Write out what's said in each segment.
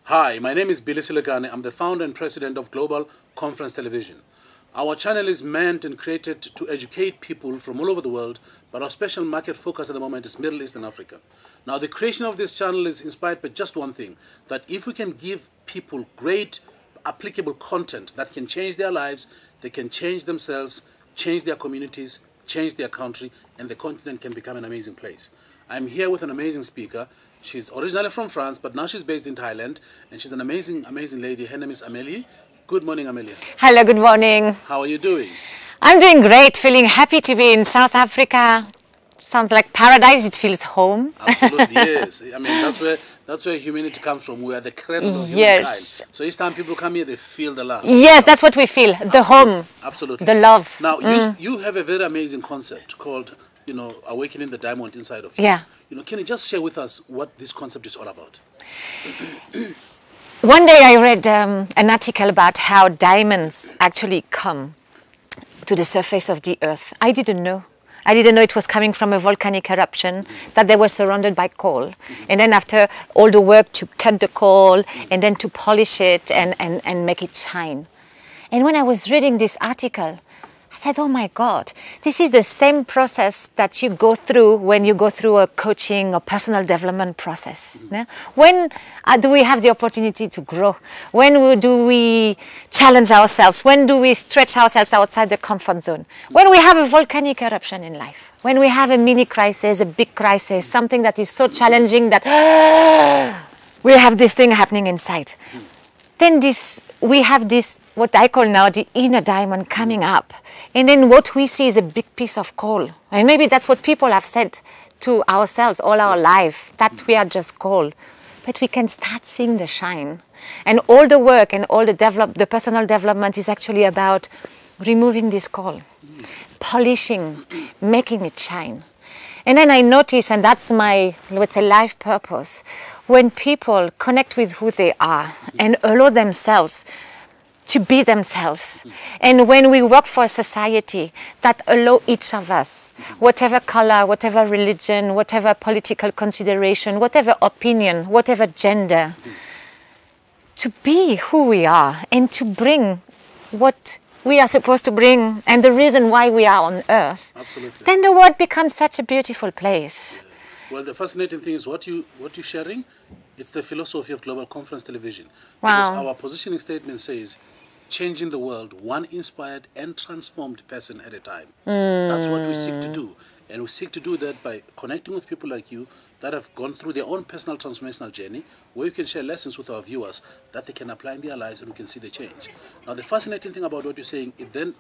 Hi, my name is Billy Silegane. I'm the founder and president of Global Conference Television. Our channel is meant and created to educate people from all over the world, but our special market focus at the moment is Middle East and Africa. Now, the creation of this channel is inspired by just one thing, that if we can give people great, applicable content that can change their lives, they can change themselves, change their communities, change their country, and the continent can become an amazing place. I'm here with an amazing speaker. She's originally from France, but now she's based in Thailand, and she's an amazing, amazing lady. Her name is Amelie. Good morning, Amelie. Hello, good morning. How are you doing? I'm doing great, feeling happy to be in South Africa. Sounds like paradise, it feels home. Absolutely, yes. I mean, that's where humanity comes from. We are the cradle of humankind. Yes. So each time people come here, they feel the love. Yes, that's what we feel, the home. Absolutely. The love. Now, you have a very amazing concept called, awakening the diamond inside of you. Yeah. Can you just share with us what this concept is all about? One day I read an article about how diamonds actually come to the surface of the earth. I didn't know. I didn't know it was coming from a volcanic eruption, that they were surrounded by coal. And then after all the work to cut the coal and then to polish it and make it shine. And when I was reading this article, I said, oh my God, this is the same process that you go through when you go through a coaching or personal development process. Yeah? When do we have the opportunity to grow? When do we challenge ourselves? When do we stretch ourselves outside the comfort zone? When we have a volcanic eruption in life. When we have a mini crisis, a big crisis, something that is so challenging that we have this thing happening inside. Then we have this, what I call now the inner diamond coming up. And then what we see is a big piece of coal. And maybe that's what people have said to ourselves all our life, that we are just coal. But we can start seeing the shine. And all the work and all the personal development is actually about removing this coal, polishing, making it shine. And then I notice, and that's my, let's say, life purpose, when people connect with who they are and allow themselves to be themselves. And when we work for a society that allow each of us, whatever color, whatever religion, whatever political consideration, whatever opinion, whatever gender, to be who we are and to bring what we are supposed to bring and the reason why we are on earth, absolutely, then the world becomes such a beautiful place. Well, the fascinating thing is what you're sharing. It's the philosophy of Global Conference Television. Wow. Because our positioning statement says, changing the world, one inspired and transformed person at a time. That's what we seek to do. And we seek to do that by connecting with people like you that have gone through their own personal transformational journey, where you can share lessons with our viewers that they can apply in their lives and we can see the change. Now, the fascinating thing about what you're saying, it then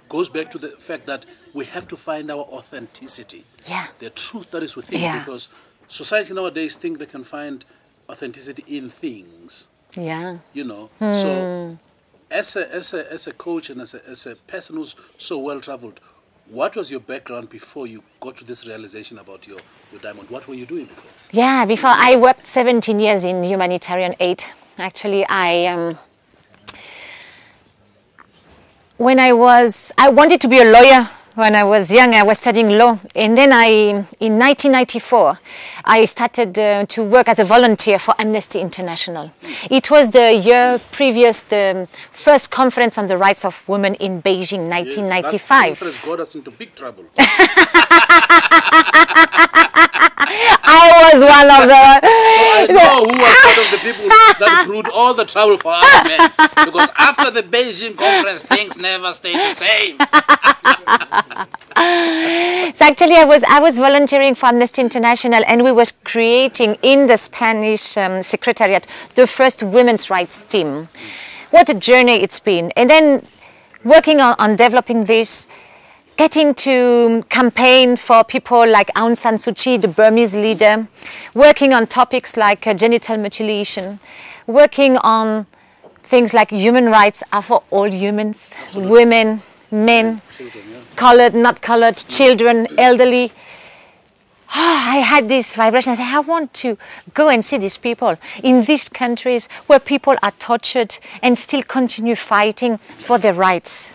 goes back to the fact that we have to find our authenticity. Yeah. The truth that is within, Yeah. because society nowadays think they can find authenticity in things. Yeah. So as a coach and as a person who's so well traveled, what was your background before you got to this realization about your diamond? What were you doing before? Yeah, before I worked 17 years in humanitarian aid. Actually, I wanted to be a lawyer. When I was young, I was studying law. And then in 1994, I started to work as a volunteer for Amnesty International. It was the year previous, the first conference on the rights of women in Beijing, 1995. Yes, that conference got us into big trouble. I was one of the... I know who was one of the people that brewed all the trouble for us men. Because after the Beijing conference, things never stayed the same. So actually, I was volunteering for Amnesty International, and we were creating in the Spanish Secretariat the first women's rights team. What a journey it's been. And then working on developing this, getting to campaign for people like Aung San Suu Kyi, the Burmese leader, working on topics like genital mutilation, working on things like human rights are for all humans, women, men, colored, not colored, children, elderly. I had this vibration. I said, I want to go and see these people in these countries where people are tortured and still continue fighting for their rights.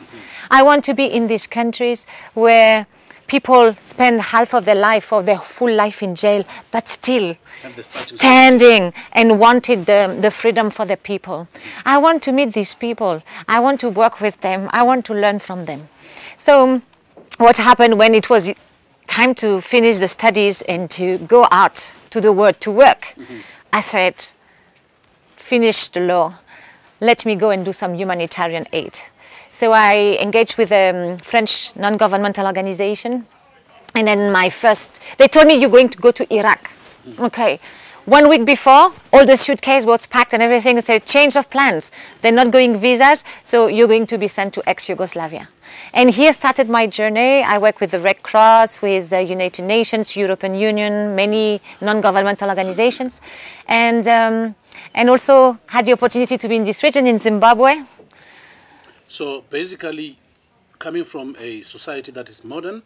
I want to be in these countries where people spend half of their life or their full life in jail, but still standing and wanted the freedom for the people. I want to meet these people. I want to work with them. I want to learn from them. So what happened when it was time to finish the studies and to go out to the world to work? I said, finish the law. Let me go and do some humanitarian aid. So I engaged with a French non-governmental organization. And then they told me, you're going to go to Iraq. Okay. 1 week before, all the suitcase was packed and everything. They said, change of plans. They're not going visas, so you're going to be sent to ex-Yugoslavia. And here started my journey. I work with the Red Cross, with the United Nations, European Union, many non-governmental organizations. And also had the opportunity to be in this region in Zimbabwe. So basically, coming from a society that is modern,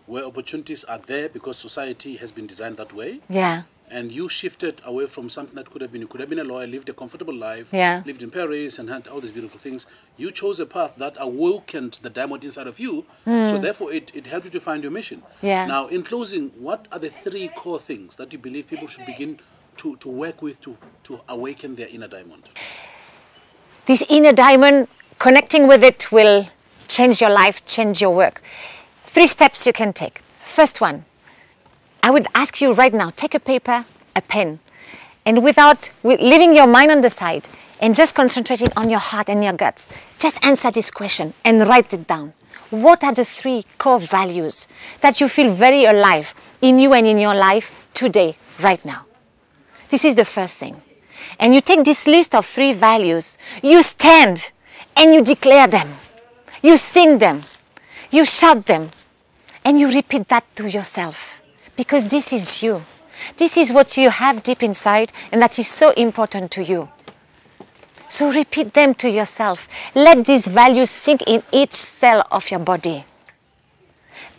where opportunities are there because society has been designed that way. Yeah. And you shifted away from something that could have been, you could have been a lawyer, lived a comfortable life, yeah. lived in Paris and had all these beautiful things. You chose a path that awakened the diamond inside of you. So therefore it helped you to find your mission. Yeah. Now, in closing, what are the 3 core things that you believe people should begin to work with to awaken their inner diamond? This inner diamond, connecting with it will change your life, change your work. 3 steps you can take. First one, I would ask you right now, take a paper, a pen, and without leaving your mind on the side and just concentrating on your heart and your guts, just answer this question and write it down. What are the 3 core values that you feel very alive in you and in your life today, right now? This is the first thing. And you take this list of 3 values, you stand and you declare them. You sing them, you shout them, and you repeat that to yourself. Because this is you. This is what you have deep inside, and that is so important to you. So repeat them to yourself. Let these values sink in each cell of your body.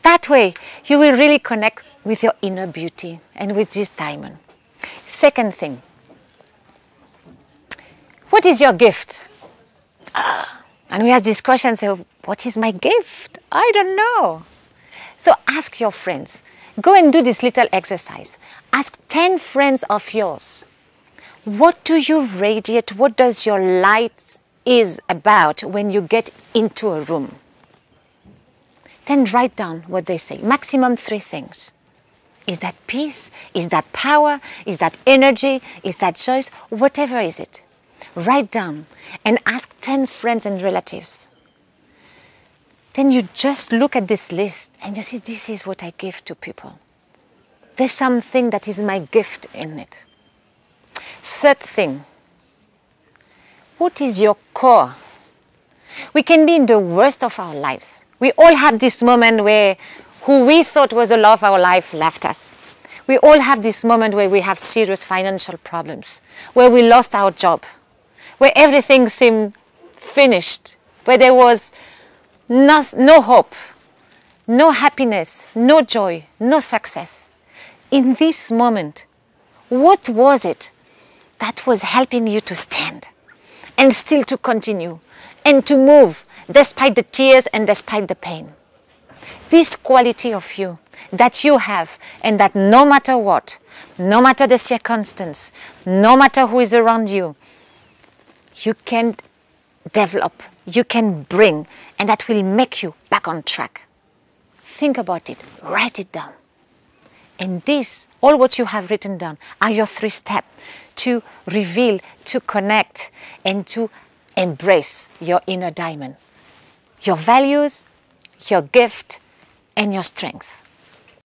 That way, you will really connect with your inner beauty and with this diamond. Second thing, what is your gift? And we have this question, so what is my gift? I don't know. So ask your friends. Go and do this little exercise. Ask 10 friends of yours. What do you radiate? What does your light is about when you get into a room? Then write down what they say. Maximum 3 things. Is that peace? Is that power? Is that energy? Is that choice? Whatever is it. Write down and ask 10 friends and relatives. Then you just look at this list and you see, this is what I give to people. There's something that is my gift in it. Third thing, what is your core? We can be in the worst of our lives. We all had this moment where who we thought was the love of our life left us. We all have this moment where we have serious financial problems, where we lost our job, where everything seemed finished, where there was no hope, no happiness, no joy, no success. In this moment, what was it that was helping you to stand and still to continue and to move despite the tears and despite the pain? This quality of you that you have, and that no matter what, no matter the circumstance, no matter who is around you, you can develop, you can bring, and that will make you back on track. Think about it, write it down. And this, all what you have written down, are your 3 steps to reveal, to connect, and to embrace your inner diamond. Your values, your gift, and your strength.